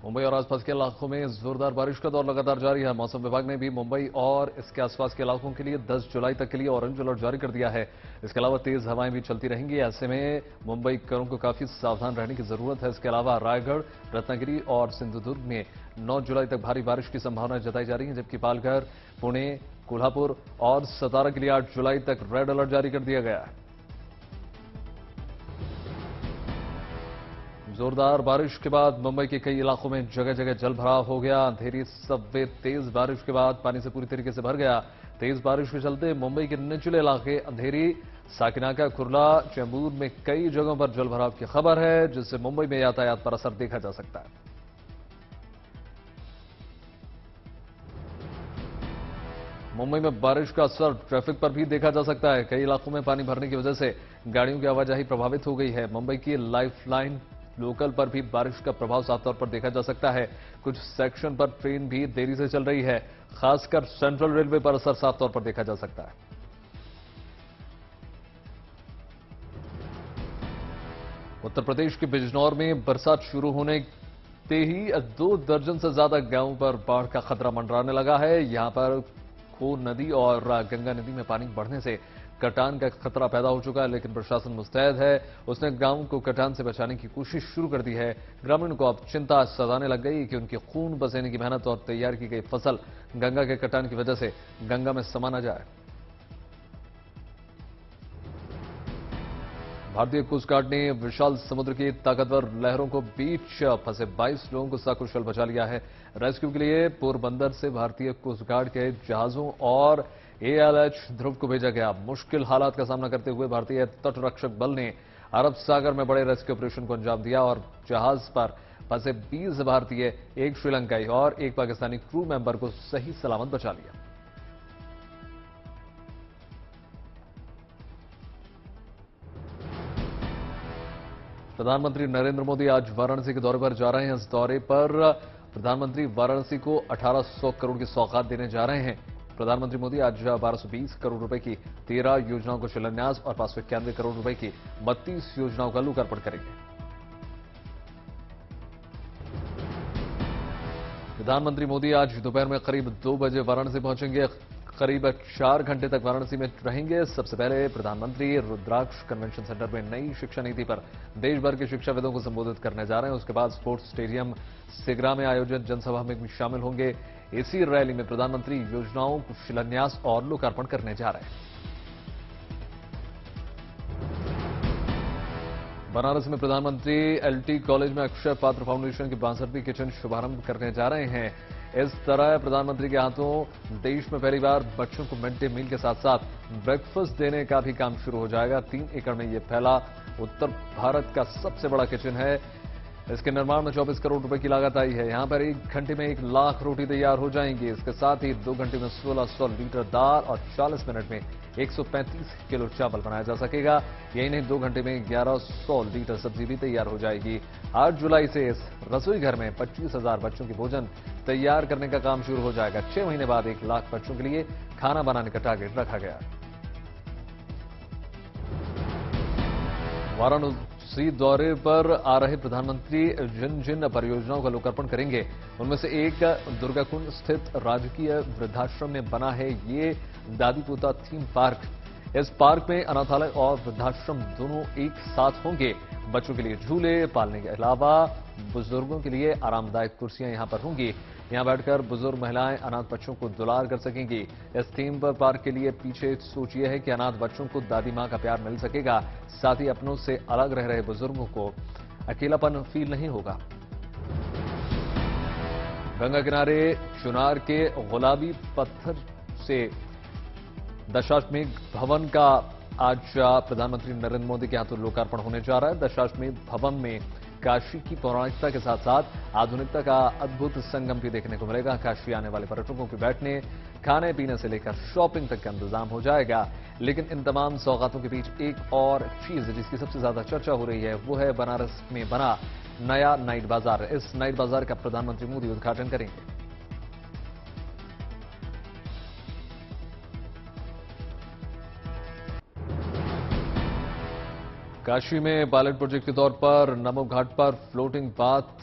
मुंबई और आसपास के इलाकों में जोरदार बारिश का दौर लगातार जारी है। मौसम विभाग ने भी मुंबई और इसके आसपास के इलाकों के लिए 10 जुलाई तक के लिए ऑरेंज अलर्ट जारी कर दिया है। इसके अलावा तेज हवाएं भी चलती रहेंगी। ऐसे में मुंबईकरों को काफी सावधान रहने की जरूरत है। इसके अलावा रायगढ़, रत्नागिरी और सिंधुदुर्ग में 9 जुलाई तक भारी बारिश की संभावना जताई जा रही है, जबकि पालघर, पुणे, कोल्हापुर और सतारा के लिए 8 जुलाई तक रेड अलर्ट जारी कर दिया गया है। जोरदार बारिश के बाद मुंबई के कई इलाकों में जगह जगह जल भराव हो गया। अंधेरी सबवे तेज बारिश के बाद पानी से पूरी तरीके से भर गया। तेज बारिश के चलते मुंबई के निचले इलाके अंधेरी, साकिनाका, कुर्ला, चेंबूर में कई जगहों पर जल भराव की खबर है, जिससे मुंबई में यातायात पर असर देखा जा सकता है। मुंबई में बारिश का असर ट्रैफिक पर भी देखा जा सकता है। कई इलाकों में पानी भरने की वजह से गाड़ियों की आवाजाही प्रभावित हो गई है। मुंबई की लाइफलाइन लोकल पर भी बारिश का प्रभाव साफ तौर पर देखा जा सकता है। कुछ सेक्शन पर ट्रेन भी देरी से चल रही है। खासकर सेंट्रल रेलवे पर असर साफ तौर पर देखा जा सकता है। उत्तर प्रदेश के बिजनौर में बरसात शुरू होने ते ही 2 दर्जन से ज्यादा गांवों पर बाढ़ का खतरा मंडराने लगा है। यहां पर खोन नदी और गंगा नदी में पानी बढ़ने से कटान का खतरा पैदा हो चुका है, लेकिन प्रशासन मुस्तैद है। उसने गांव को कटान से बचाने की कोशिश शुरू कर दी है। ग्रामीणों को अब चिंता सताने लग गई कि उनके खून पसीने की मेहनत और तैयार की गई फसल गंगा के कटान की वजह से गंगा में समा न जाए। भारतीय कोस्ट गार्ड ने विशाल समुद्र की ताकतवर लहरों को बीच फंसे 22 लोगों को सकुशल बचा लिया है। रेस्क्यू के लिए पोरबंदर से भारतीय कोस्ट गार्ड के जहाजों और ALH ध्रुव को भेजा गया। मुश्किल हालात का सामना करते हुए भारतीय तटरक्षक बल ने अरब सागर में बड़े रेस्क्यू ऑपरेशन को अंजाम दिया और जहाज पर फंसे 20 भारतीय, 1 श्रीलंकाई और 1 पाकिस्तानी क्रू मेंबर को सही सलामत बचा लिया। प्रधानमंत्री नरेंद्र मोदी आज वाराणसी के दौरे पर जा रहे हैं। इस दौरे पर प्रधानमंत्री वाराणसी को 1800 करोड़ की सौगात देने जा रहे हैं। प्रधानमंत्री मोदी आज 1220 करोड़ रुपए की 13 योजनाओं को शिलान्यास और 591 करोड़ रुपए की 32 योजनाओं का लोकार्पण करेंगे। प्रधानमंत्री मोदी आज दोपहर में करीब 2 बजे वाराणसी पहुंचेंगे। करीब 4 घंटे तक वाराणसी में रहेंगे। सबसे पहले प्रधानमंत्री रुद्राक्ष कन्वेंशन सेंटर में नई शिक्षा नीति पर देश भर के शिक्षाविदों को संबोधित करने जा रहे हैं। उसके बाद स्पोर्ट्स स्टेडियम सिगरा में आयोजित जनसभा में भी शामिल होंगे। इसी रैली में प्रधानमंत्री योजनाओं को शिलान्यास और लोकार्पण करने जा रहे हैं। बनारस में प्रधानमंत्री LT कॉलेज में अक्षय पात्र फाउंडेशन की 62वीं किचन शुभारंभ करने जा रहे हैं। इस तरह प्रधानमंत्री के हाथों देश में पहली बार बच्चों को मिड डे मील के साथ साथ ब्रेकफास्ट देने का भी काम शुरू हो जाएगा। 3 एकड़ में यह फैला उत्तर भारत का सबसे बड़ा किचन है। इसके निर्माण में 24 करोड़ रुपए की लागत आई है। यहां पर 1 घंटे में 1 लाख रोटी तैयार हो जाएंगी। इसके साथ ही 2 घंटे में 1600 लीटर दाल और 40 मिनट में 135 किलो चावल बनाया जा सकेगा। यही नहीं, 2 घंटे में 1100 लीटर सब्जी भी तैयार हो जाएगी। 8 जुलाई से इस रसोई घर में 25,000 बच्चों की भोजन तैयार करने का काम शुरू हो जाएगा। 6 महीने बाद 1 लाख बच्चों के लिए खाना बनाने का टारगेट रखा गया। वाराणसी दौरे पर आ रहे प्रधानमंत्री जिन जिन परियोजनाओं का लोकार्पण करेंगे, उनमें से एक दुर्गाकुंड स्थित राजकीय वृद्धाश्रम में बना है ये दादी पोता थीम पार्क। इस पार्क में अनाथालय और वृद्धाश्रम दोनों एक साथ होंगे। बच्चों के लिए झूले, पालने के अलावा बुजुर्गों के लिए आरामदायक कुर्सियां यहां पर होंगी। यहां बैठकर बुजुर्ग महिलाएं अनाथ बच्चों को दुलार कर सकेंगी। इस थीम पर पार्क के लिए पीछे सोच यह है कि अनाथ बच्चों को दादी मां का प्यार मिल सकेगा, साथ ही अपनों से अलग रह रहे बुजुर्गों को अकेलापन फील नहीं होगा। गंगा किनारे चुनार के गुलाबी पत्थर से दशाश्वमेध भवन का आज प्रधानमंत्री नरेंद्र मोदी के हाथों लोकार्पण होने जा रहा है। दशाश्वमेध भवन में काशी की पौराणिकता के साथ साथ आधुनिकता का अद्भुत संगम भी देखने को मिलेगा। काशी आने वाले पर्यटकों के बैठने, खाने पीने से लेकर शॉपिंग तक का इंतजाम हो जाएगा। लेकिन इन तमाम सौगातों के बीच एक और चीज जिसकी सबसे ज्यादा चर्चा हो रही है, वो है बनारस में बना नया नाइट बाजार। इस नाइट बाजार का प्रधानमंत्री मोदी उद्घाटन करेंगे। काशी में पायलट प्रोजेक्ट के तौर पर नमो घाट पर फ्लोटिंग बाथ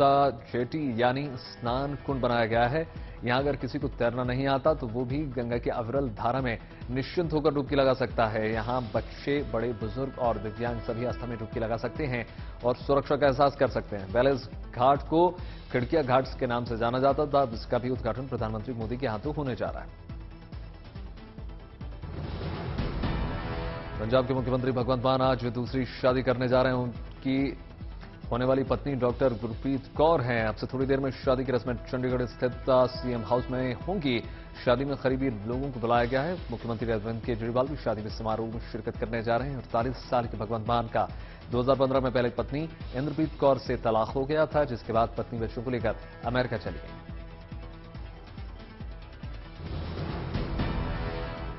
जेटी यानी स्नान कुंड बनाया गया है। यहां अगर किसी को तैरना नहीं आता तो वो भी गंगा की अविरल धारा में निश्चिंत होकर डुबकी लगा सकता है। यहां बच्चे, बड़े, बुजुर्ग और दिव्यांग सभी आस्था में डुबकी लगा सकते हैं और सुरक्षा का एहसास कर सकते हैं। पहले इस घाट को खिड़किया घाट के नाम से जाना जाता था। इसका भी उद्घाटन प्रधानमंत्री मोदी के हाथों होने जा रहा है। पंजाब के मुख्यमंत्री भगवंत मान आज दूसरी शादी करने जा रहे हैं। उनकी होने वाली पत्नी डॉक्टर गुरप्रीत कौर हैं। अब से थोड़ी देर में शादी की रस्में चंडीगढ़ स्थित सीएम हाउस में होंगी। शादी में करीबी लोगों को बुलाया गया है। मुख्यमंत्री अरविंद केजरीवाल भी शादी में समारोह में शिरकत करने जा रहे हैं। 48 साल के भगवंत मान का 2015 में पहले पत्नी इंद्रप्रीत कौर से तलाक हो गया था, जिसके बाद पत्नी बच्चों को लेकर अमेरिका चली गई।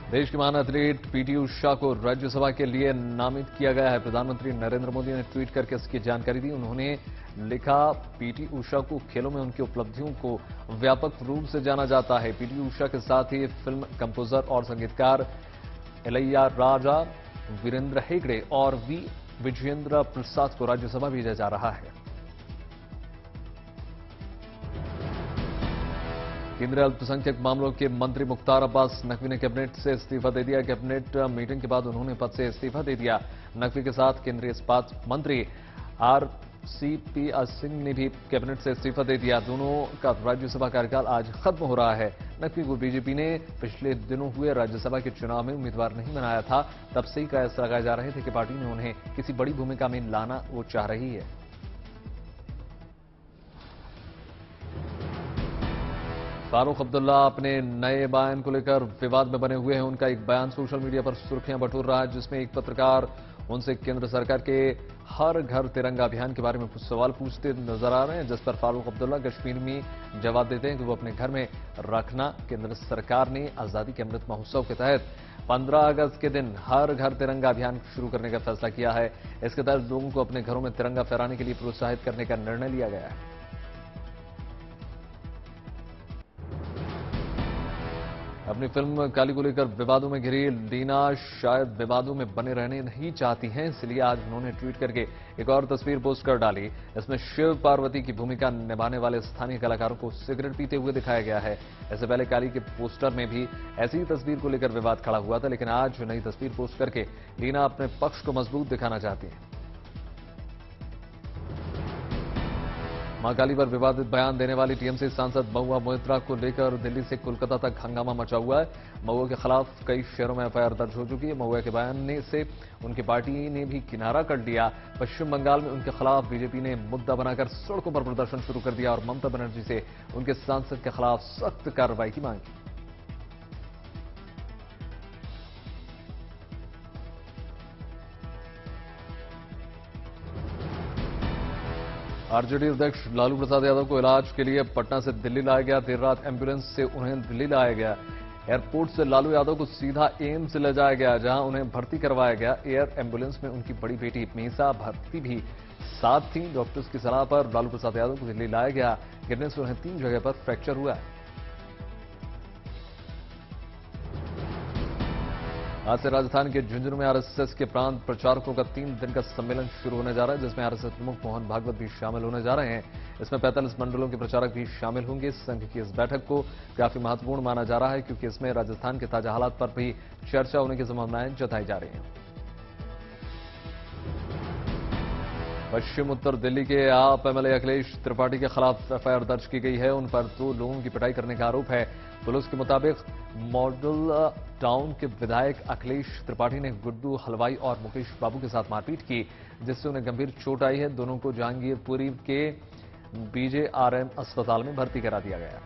देश की महान एथलीट पीटी उषा को राज्यसभा के लिए नामित किया गया है। प्रधानमंत्री नरेंद्र मोदी ने ट्वीट करके इसकी जानकारी दी। उन्होंने लिखा, पीटी उषा को खेलों में उनकी उपलब्धियों को व्यापक रूप से जाना जाता है। पीटी उषा के साथ ही फिल्म कंपोजर और संगीतकार इलैया राजा, वीरेंद्र हेगड़े और वी विजयेंद्र प्रसाद को राज्यसभा भेजा जा रहा है। केंद्रीय अल्पसंख्यक मामलों के मंत्री मुख्तार अब्बास नकवी ने कैबिनेट से इस्तीफा दे दिया। कैबिनेट मीटिंग के बाद उन्होंने पद से इस्तीफा दे दिया। नकवी के साथ केंद्रीय इस्पात मंत्री आरसीपी सिंह ने भी कैबिनेट से इस्तीफा दे दिया। दोनों का राज्यसभा कार्यकाल आज खत्म हो रहा है। नकवी को बीजेपी ने पिछले दिनों हुए राज्यसभा के चुनाव में उम्मीदवार नहीं बनाया था। तब से ही कयास लगाए जा रहे थे कि पार्टी ने उन्हें किसी बड़ी भूमिका में लाना वो चाह रही है। फारूक अब्दुल्ला अपने नए बयान को लेकर विवाद में बने हुए हैं। उनका एक बयान सोशल मीडिया पर सुर्खियां बटोर रहा है, जिसमें एक पत्रकार उनसे केंद्र सरकार के हर घर तिरंगा अभियान के बारे में कुछ सवाल पूछते नजर आ रहे हैं, जिस पर फारूक अब्दुल्ला कश्मीर में जवाब देते हैं कि वो अपने घर में रखना। केंद्र सरकार ने आजादी के अमृत महोत्सव के तहत 15 अगस्त के दिन हर घर तिरंगा अभियान शुरू करने का फैसला किया है। इसके तहत लोगों को अपने घरों में तिरंगा फहराने के लिए प्रोत्साहित करने का निर्णय लिया गया है। अपनी फिल्म काली को लेकर विवादों में घिरी लीना शायद विवादों में बने रहने नहीं चाहती हैं, इसलिए आज उन्होंने ट्वीट करके एक और तस्वीर पोस्ट कर डाली। इसमें शिव पार्वती की भूमिका निभाने वाले स्थानीय कलाकारों को सिगरेट पीते हुए दिखाया गया है। इससे पहले काली के पोस्टर में भी ऐसी ही तस्वीर को लेकर विवाद खड़ा हुआ था, लेकिन आज नई तस्वीर पोस्ट करके लीना अपने पक्ष को मजबूत दिखाना चाहती हैं। मां काली पर विवादित बयान देने वाली टीएमसी सांसद महुआ मोइत्रा को लेकर दिल्ली से कोलकाता तक हंगामा मचा हुआ है। महुआ के खिलाफ कई शहरों में एफआईआर दर्ज हो चुकी है। महुआ के बयान से उनकी पार्टी ने भी किनारा कर लिया। पश्चिम बंगाल में उनके खिलाफ बीजेपी ने मुद्दा बनाकर सड़कों पर प्रदर्शन शुरू कर दिया और ममता बनर्जी से उनके सांसद के खिलाफ सख्त कार्रवाई की मांग की। आरजेडी अध्यक्ष लालू प्रसाद यादव को इलाज के लिए पटना से दिल्ली लाया गया। देर रात एम्बुलेंस से उन्हें दिल्ली लाया गया। एयरपोर्ट से लालू यादव को सीधा एम्स ले जाया गया, जहां उन्हें भर्ती करवाया गया। एयर एम्बुलेंस में उनकी बड़ी बेटी मीसा भर्ती भी साथ थी। डॉक्टर्स की सलाह पर लालू प्रसाद यादव को दिल्ली लाया गया। गिरने से उन्हें 3 जगह पर फ्रैक्चर हुआ है। आज से राजस्थान के झुंझुनू में आरएसएस के प्रांत प्रचारकों का 3 दिन का सम्मेलन शुरू होने जा रहा है, जिसमें आरएसएस प्रमुख मोहन भागवत भी शामिल होने जा रहे हैं। इसमें 45 मंडलों के प्रचारक भी शामिल होंगे। संघ की इस बैठक को काफी महत्वपूर्ण माना जा रहा है, क्योंकि इसमें राजस्थान के ताजा हालात पर भी चर्चा होने की संभावनाएं जताई जा रही हैं। पश्चिम उत्तर दिल्ली के आप एमएलए अखिलेश त्रिपाठी के खिलाफ एफआईआर दर्ज की गई है। उन पर 2 लोगों की पिटाई करने का आरोप है। पुलिस के मुताबिक मॉडल टाउन के विधायक अखिलेश त्रिपाठी ने गुड्डू हलवाई और मुकेश बाबू के साथ मारपीट की, जिससे उन्हें गंभीर चोट आई है। दोनों को जहांगीरपुरी के बीजेआरएम अस्पताल में भर्ती करा दिया गया।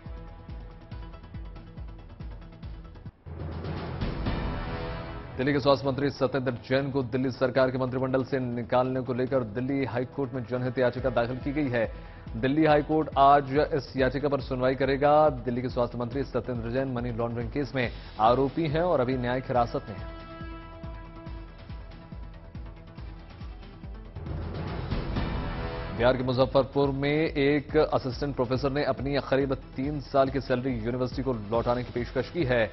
दिल्ली के स्वास्थ्य मंत्री सत्येंद्र जैन को दिल्ली सरकार के मंत्रिमंडल से निकालने को लेकर दिल्ली हाईकोर्ट में जनहित याचिका दाखिल की गई है। दिल्ली हाईकोर्ट आज इस याचिका पर सुनवाई करेगा। दिल्ली के स्वास्थ्य मंत्री Satyendra Jain money laundering case में आरोपी हैं और अभी न्यायिक हिरासत में हैं। बिहार के मुजफ्फरपुर में एक असिस्टेंट प्रोफेसर ने अपनी करीब 3 साल की सैलरी यूनिवर्सिटी को लौटाने की पेशकश की है।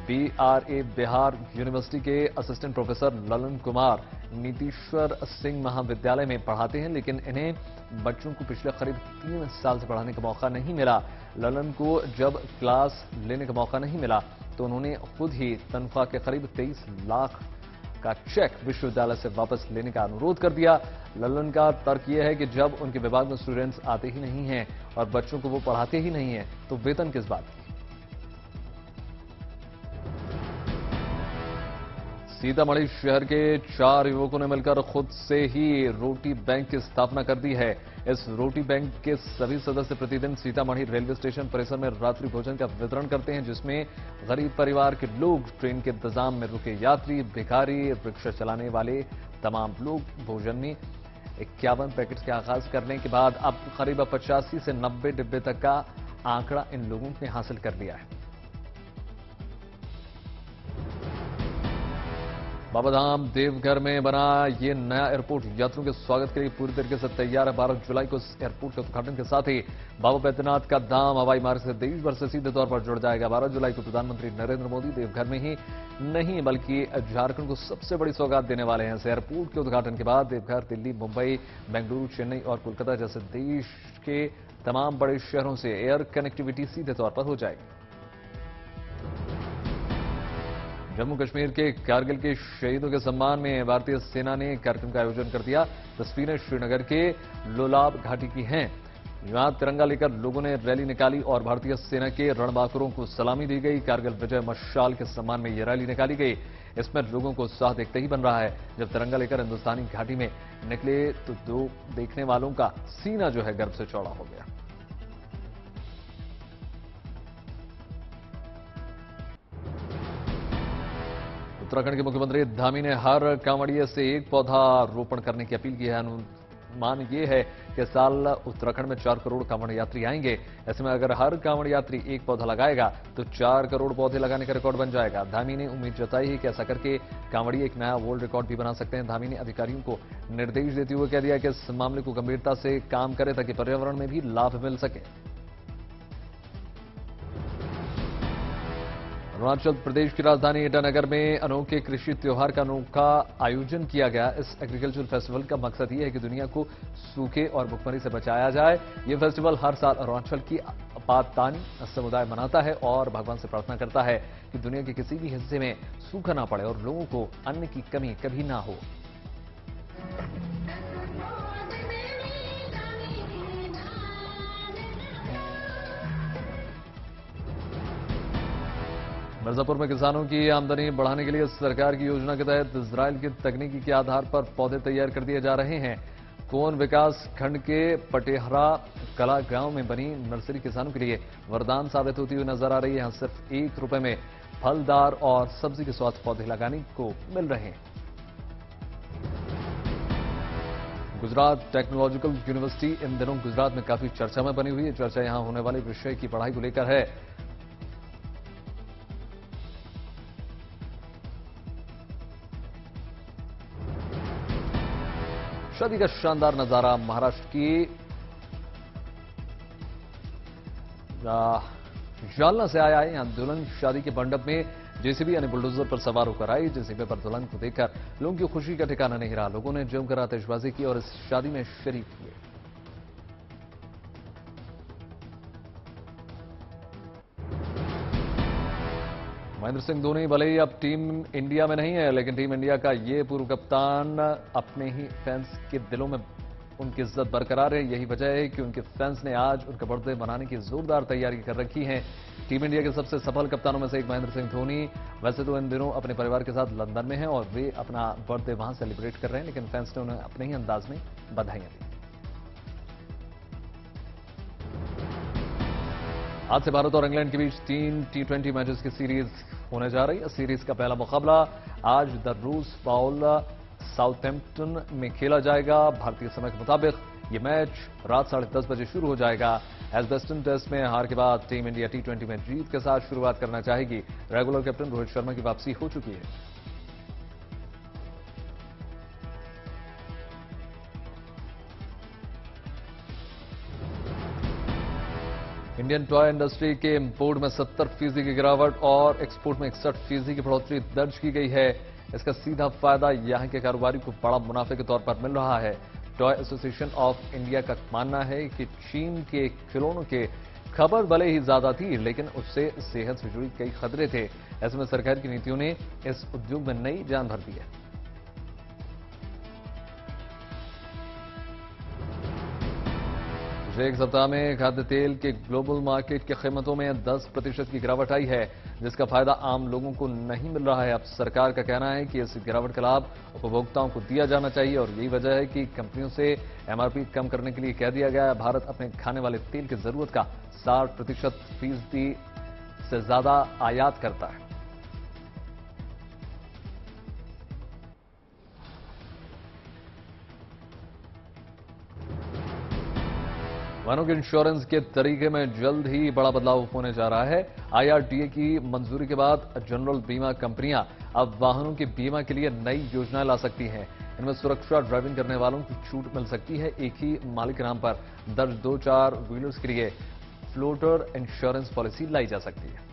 BRA बिहार यूनिवर्सिटी के असिस्टेंट प्रोफेसर ललन कुमार नीतीश्वर सिंह महाविद्यालय में पढ़ाते हैं, लेकिन इन्हें बच्चों को पिछले करीब 3 साल से पढ़ाने का मौका नहीं मिला। ललन को जब क्लास लेने का मौका नहीं मिला तो उन्होंने खुद ही तनख्वाह के करीब 23 लाख का चेक विश्वविद्यालय से वापस लेने का अनुरोध कर दिया। ललन का तर्क यह है कि जब उनके विभाग में स्टूडेंट्स आते ही नहीं हैं और बच्चों को वो पढ़ाते ही नहीं हैं तो वेतन किस बात की। सीतामढ़ी शहर के 4 युवकों ने मिलकर खुद से ही रोटी बैंक की स्थापना कर दी है। इस रोटी बैंक के सभी सदस्य प्रतिदिन सीतामढ़ी रेलवे स्टेशन परिसर में रात्रि भोजन का वितरण करते हैं, जिसमें गरीब परिवार के लोग, ट्रेन के इंतजाम में रुके यात्री, भिखारी, रिक्शा चलाने वाले तमाम लोग भोजन में 51 पैकेट के आगाज करने के बाद अब करीब 85 से 90 डिब्बे तक का आंकड़ा इन लोगों ने हासिल कर लिया है। बाबाधाम देवघर में बना ये नया एयरपोर्ट यात्रियों के स्वागत के लिए पूरी तरीके से तैयार है। 12 जुलाई को इस एयरपोर्ट के उद्घाटन के साथ ही बाबा बैद्यनाथ का धाम हवाई मार्ग से देश भर से सीधे तौर पर जुड़ जाएगा। 12 जुलाई को प्रधानमंत्री नरेंद्र मोदी देवघर में ही नहीं बल्कि झारखंड को सबसे बड़ी सौगात देने वाले हैं। इस एयरपोर्ट के उद्घाटन के बाद देवघर, दिल्ली, मुंबई, बेंगलुरु, चेन्नई और कोलकाता जैसे देश के तमाम बड़े शहरों से एयर कनेक्टिविटी सीधे तौर पर हो जाएगी। जम्मू कश्मीर के कारगिल के शहीदों के सम्मान में भारतीय सेना ने कार्यक्रम का आयोजन कर दिया। तस्वीरें श्रीनगर के लोलाब घाटी की हैं। यहां तिरंगा लेकर लोगों ने रैली निकाली और भारतीय सेना के रणबांकुरों को सलामी दी गई। कारगिल विजय मशाल के सम्मान में यह रैली निकाली गई। इसमें लोगों को उत्साह देखते ही बन रहा है। जब तिरंगा लेकर हिंदुस्तानी घाटी में निकले तो देखने वालों का सीना जो है गर्व से चौड़ा हो गया। उत्तराखंड के मुख्यमंत्री धामी ने हर कांवड़िए से एक पौधा रोपण करने की अपील की है। अनुमान ये है कि साल उत्तराखंड में 4 करोड़ कांवड़ यात्री आएंगे। ऐसे में अगर हर कांवड़ यात्री एक पौधा लगाएगा तो 4 करोड़ पौधे लगाने का रिकॉर्ड बन जाएगा। धामी ने उम्मीद जताई है कि ऐसा करके कांवड़िए एक नया वर्ल्ड रिकॉर्ड भी बना सकते हैं। धामी ने अधिकारियों को निर्देश देते हुए कह दिया कि इस मामले को गंभीरता से काम करें ताकि पर्यावरण में भी लाभ मिल सके। अरुणाचल प्रदेश की राजधानी ईटानगर में अनोखे कृषि त्योहार का अनोखा आयोजन किया गया। इस एग्रीकल्चर फेस्टिवल का मकसद ये है कि दुनिया को सूखे और भुखमरी से बचाया जाए। ये फेस्टिवल हर साल अरुणाचल की आपातानी समुदाय मनाता है और भगवान से प्रार्थना करता है कि दुनिया के किसी भी हिस्से में सूखा ना पड़े और लोगों को अन्न की कमी कभी ना हो। मिर्जापुर में किसानों की आमदनी बढ़ाने के लिए सरकार की योजना के तहत इजराइल की तकनीकी के आधार पर पौधे तैयार कर दिए जा रहे हैं। कोन विकास खंड के पटेहरा कला गांव में बनी नर्सरी किसानों के लिए वरदान साबित होती हुई नजर आ रही है। यहां सिर्फ 1 रुपए में फलदार और सब्जी के स्वास्थ्य पौधे लगाने को मिल रहे हैं। गुजरात टेक्नोलॉजिकल यूनिवर्सिटी इन दिनों गुजरात में काफी चर्चा में बनी हुई है। चर्चा यहां होने वाले विषय की पढ़ाई को लेकर है। शादी का शानदार नजारा महाराष्ट्र की जालना से आया है। यहां दुल्हन शादी के मंडप में जेसीबी यानी बुलडोजर पर सवार होकर आई। जेसीबी पर दुल्हन को देखकर लोगों की खुशी का ठिकाना नहीं रहा। लोगों ने जमकर आतिशबाजी की और इस शादी में शरीक हुए। महेंद्र सिंह धोनी भले ही अब टीम इंडिया में नहीं है, लेकिन टीम इंडिया का ये पूर्व कप्तान अपने ही फैंस के दिलों में उनकी इज्जत बरकरार है। यही वजह है कि उनके फैंस ने आज उनका बर्थडे मनाने की जोरदार तैयारी कर रखी है। टीम इंडिया के सबसे सफल कप्तानों में से एक महेंद्र सिंह धोनी वैसे तो इन दिनों अपने परिवार के साथ लंदन में हैं और वे अपना बर्थडे वहां सेलिब्रेट कर रहे हैं, लेकिन फैंस ने उन्हें अपने ही अंदाज में बधाइयां दी। आज से भारत और इंग्लैंड के बीच 3 T20 मैचेस की सीरीज होने जा रही है। सीरीज का पहला मुकाबला आज द रूस बाउल साउथहैम्पटन में खेला जाएगा। भारतीय समय के मुताबिक ये मैच रात 10:30 बजे शुरू हो जाएगा। एजबेस्टन टेस्ट में हार के बाद टीम इंडिया T20 में जीत के साथ शुरुआत करना चाहेगी। रेगुलर कैप्टन रोहित शर्मा की वापसी हो चुकी है। इंडियन टॉय इंडस्ट्री के इंपोर्ट में 70% की गिरावट और एक्सपोर्ट में 61% की बढ़ोतरी दर्ज की गई है। इसका सीधा फायदा यहां के कारोबारी को बड़ा मुनाफे के तौर पर मिल रहा है। टॉय एसोसिएशन ऑफ इंडिया का मानना है कि चीन के खिलौनों के खबर भले ही ज्यादा थी, लेकिन उससे सेहत से जुड़ी कई खतरे थे। ऐसे में सरकार की नीतियों ने इस उद्योग में नई जान भर दी है। पिछले एक सप्ताह में खाद्य तेल के ग्लोबल मार्केट की कीमतों में 10% की गिरावट आई है, जिसका फायदा आम लोगों को नहीं मिल रहा है। अब सरकार का कहना है कि इस गिरावट का लाभ उपभोक्ताओं को दिया जाना चाहिए और यही वजह है कि कंपनियों से एमआरपी कम करने के लिए कह दिया गया है। भारत अपने खाने वाले तेल की जरूरत का 60% से ज्यादा आयात करता है। वाहनों के इंश्योरेंस के तरीके में जल्द ही बड़ा बदलाव होने जा रहा है। आईआरडीए की मंजूरी के बाद जनरल बीमा कंपनियां अब वाहनों के बीमा के लिए नई योजनाएं ला सकती हैं। इनमें सुरक्षा ड्राइविंग करने वालों की छूट मिल सकती है। एक ही मालिक के नाम पर दर्ज 2-4 व्हीलर्स के लिए फ्लोटर इंश्योरेंस पॉलिसी लाई जा सकती है।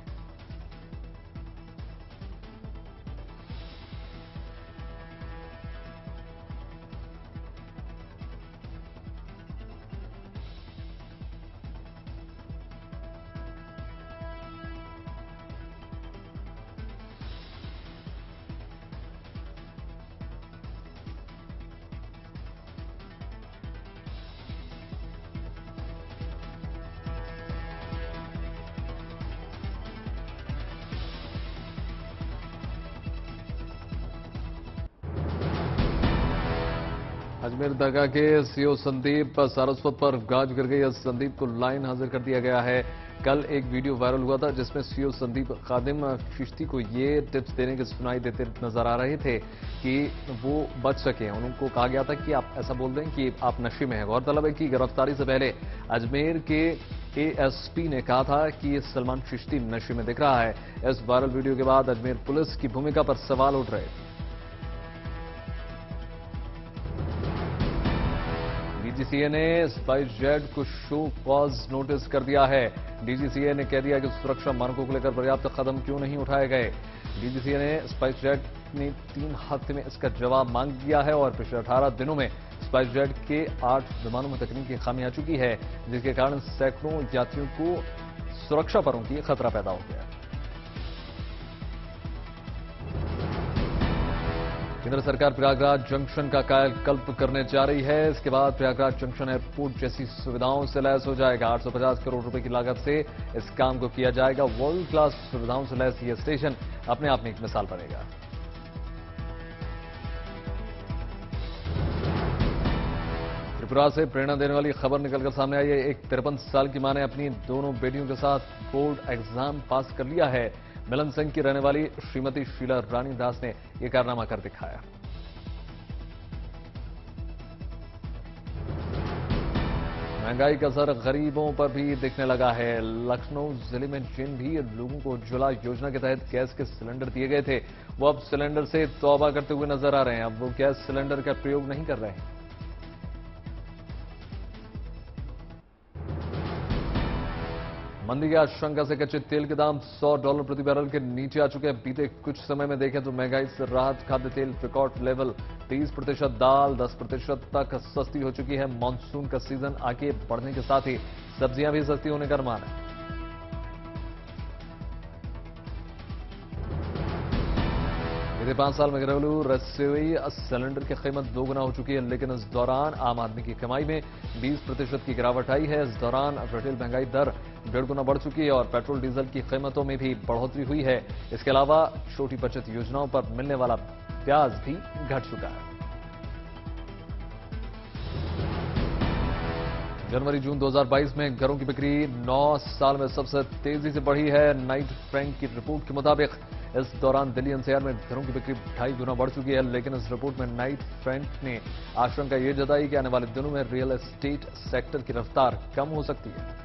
अजमेर दरगाह के सीओ संदीप सारस्वत पर गाज गिर गई। संदीप को लाइन हाजिर कर दिया गया है। कल एक वीडियो वायरल हुआ था जिसमें सीओ संदीप खादिम चिश्ती को ये टिप्स देने की सुनाई देते नजर आ रहे थे कि वो बच सके। उनको कहा गया था कि आप ऐसा बोल दें कि आप नशे में हैं। गौरतलब है कि गिरफ्तारी से पहले अजमेर के एएसपी ने कहा था कि सलमान चिश्ती नशे में दिख रहा है। इस वायरल वीडियो के बाद अजमेर पुलिस की भूमिका पर सवाल उठ रहे। डीजीसीए ने स्पाइस जेट को शो कॉज नोटिस कर दिया है। डीजीसीए ने कह दिया कि सुरक्षा मानकों को लेकर पर्याप्त कदम क्यों नहीं उठाए गए। डीजीसीए ने स्पाइस जेट ने 3 हफ्ते में इसका जवाब मांग दिया है और पिछले 18 दिनों में स्पाइस जेट के 8 विमानों में तकनीकी खामी आ चुकी है, जिसके कारण सैकड़ों यात्रियों को सुरक्षा पर उनकी खतरा पैदा हो गया। केंद्र सरकार प्रयागराज जंक्शन का कायाकल्प करने जा रही है। इसके बाद प्रयागराज जंक्शन एयरपोर्ट जैसी सुविधाओं से लैस हो जाएगा। 850 करोड़ रुपए की लागत से इस काम को किया जाएगा। वर्ल्ड क्लास सुविधाओं से लैस यह स्टेशन अपने आप में एक मिसाल बनेगा। त्रिपुरा से प्रेरणा देने वाली खबर निकलकर सामने आई है। एक 53 साल की मां ने अपनी दोनों बेटियों के साथ बोर्ड एग्जाम पास कर लिया है। मिलन संघ की रहने वाली श्रीमती शीला रानी दास ने यह कारनामा कर दिखाया। महंगाई का असर गरीबों पर भी दिखने लगा है। लखनऊ जिले में जिन भी लोगों को उज्ज्वला योजना के तहत गैस के सिलेंडर दिए गए थे, वो अब सिलेंडर से तौबा करते हुए नजर आ रहे हैं। अब वो गैस सिलेंडर का प्रयोग नहीं कर रहे हैं। मंदी की आशंका से कच्चे तेल के दाम $100 प्रति बैरल के नीचे आ चुके हैं। बीते कुछ समय में देखें तो महंगाई से राहत खाद्य तेल रिकॉर्ड लेवल 30%, दाल 10% तक सस्ती हो चुकी है। मानसून का सीजन आगे बढ़ने के साथ ही सब्जियां भी सस्ती होने का अनुमान है। बीते 5 साल में घरेलू रसोई सिलेंडर की कीमत 2 गुना हो चुकी है, लेकिन इस दौरान आम आदमी की कमाई में 20% की गिरावट आई है। इस दौरान रिटेल महंगाई दर 1.5 गुना बढ़ चुकी है और पेट्रोल डीजल की कीमतों में भी बढ़ोतरी हुई है। इसके अलावा छोटी बचत योजनाओं पर मिलने वाला ब्याज भी घट चुका है। जनवरी-जून 2022 में घरों की बिक्री 9 साल में सबसे तेजी से बढ़ी है। नाइट फ्रैंक की रिपोर्ट के मुताबिक इस दौरान दिल्ली एनसीआर में घरों की बिक्री 2.5 गुना बढ़ चुकी है, लेकिन इस रिपोर्ट में नाइट फ्रैंक ने आशंका ये जताई कि आने वाले दिनों में रियल एस्टेट सेक्टर की रफ्तार कम हो सकती है।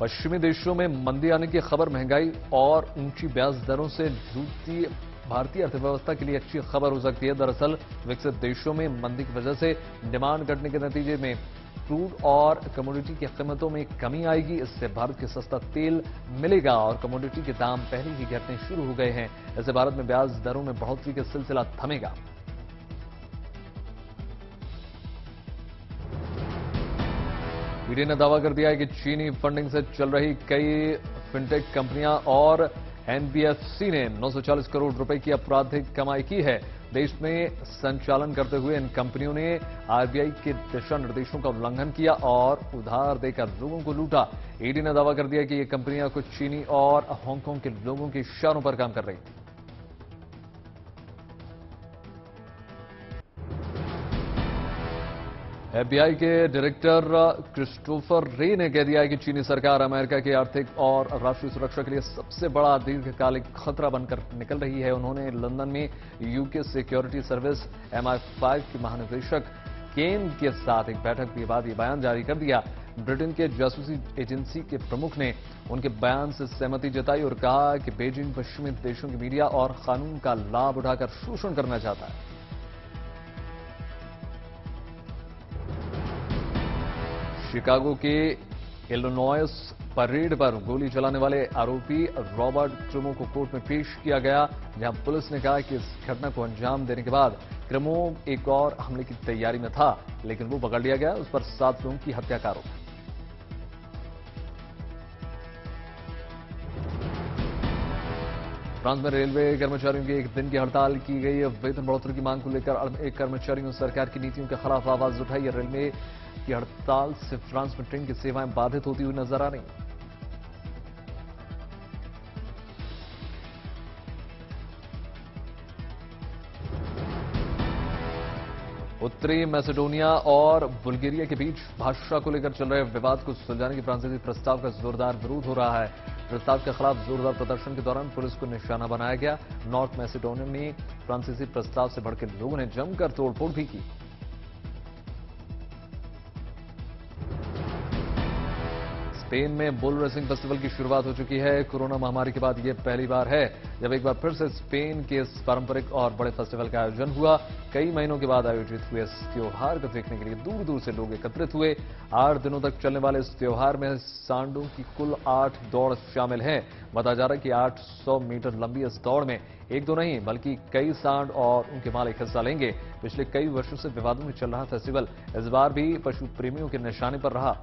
पश्चिमी देशों में मंदी आने की खबर महंगाई और ऊंची ब्याज दरों से जूझती भारतीय अर्थव्यवस्था के लिए अच्छी खबर हो सकती है। दरअसल विकसित देशों में मंदी की वजह से डिमांड घटने के नतीजे में क्रूड और कमोडिटी की कीमतों में कमी आएगी। इससे भारत को सस्ता तेल मिलेगा और कमोडिटी के दाम पहले ही घटने शुरू हो गए हैं। इससे भारत में ब्याज दरों में बढ़ोतरी का सिलसिला थमेगा। ईडी ने दावा कर दिया है कि चीनी फंडिंग से चल रही कई फिनटेक कंपनियां और एनबीएफसी ने 940 करोड़ रुपए की आपराधिक कमाई की है। देश में संचालन करते हुए इन कंपनियों ने आरबीआई के दिशा निर्देशों का उल्लंघन किया और उधार देकर लोगों को लूटा। ईडी ने दावा कर दिया कि ये कंपनियां कुछ चीनी और हांगकांग के लोगों के इशारों पर काम कर रही थी। एफबीआई के डायरेक्टर क्रिस्टोफर रे ने कह दिया है कि चीनी सरकार अमेरिका की आर्थिक और राष्ट्रीय सुरक्षा के लिए सबसे बड़ा दीर्घकालिक खतरा बनकर निकल रही है। उन्होंने लंदन में यूके सिक्योरिटी सर्विस MI5 के महानिदेशक केन के साथ एक बैठक के बाद ये बयान जारी कर दिया। ब्रिटेन के जासूसी एजेंसी के प्रमुख ने उनके बयान से सहमति जताई और कहा कि बीजिंग पश्चिमी देशों की मीडिया और कानून का लाभ उठाकर शोषण करना चाहता है। शिकागो के इलिनॉयस परेड पर गोली चलाने वाले आरोपी रॉबर्ट क्रिमो को कोर्ट में पेश किया गया, जहां पुलिस ने कहा कि इस घटना को अंजाम देने के बाद क्रिमो एक और हमले की तैयारी में था, लेकिन वो पकड़ लिया गया। उस पर 7 लोगों की हत्या का आरोप है। फ्रांस में रेलवे कर्मचारियों की एक दिन की हड़ताल की गई। वेतन बढ़ोतरी की मांग को लेकर एक कर्मचारियों ने सरकार की नीतियों के खिलाफ आवाज उठाई। रेलवे की हड़ताल से फ्रांस में ट्रेन की सेवाएं बाधित होती हुई नजर आ रही। उत्तरी मैसेडोनिया और बुल्गारिया के बीच भाषा को लेकर चल रहे विवाद को सुलझाने के फ्रांसीसी प्रस्ताव का जोरदार विरोध हो रहा है। प्रस्ताव के खिलाफ जोरदार प्रदर्शन के दौरान पुलिस को निशाना बनाया गया। नॉर्थ मैसेडोनिया में फ्रांसीसी प्रस्ताव से भड़के लोगों ने जमकर तोड़फोड़ भी की। स्पेन में बुल रेसिंग फेस्टिवल की शुरुआत हो चुकी है। कोरोना महामारी के बाद यह पहली बार है जब एक बार फिर से स्पेन के इस पारंपरिक और बड़े फेस्टिवल का आयोजन हुआ। कई महीनों के बाद आयोजित हुए इस त्योहार को देखने के लिए दूर दूर से लोग एकत्रित हुए। 8 दिनों तक चलने वाले इस त्योहार में सांडों की कुल 8 दौड़ शामिल हैं। बताया जा रहा है कि 800 मीटर लंबी इस दौड़ में एक दो नहीं बल्कि कई सांड और उनके मालिक हिस्सा लेंगे। पिछले कई वर्षों से विवादों में चल रहा फेस्टिवल इस बार भी पशु प्रेमियों के निशाने पर रहा।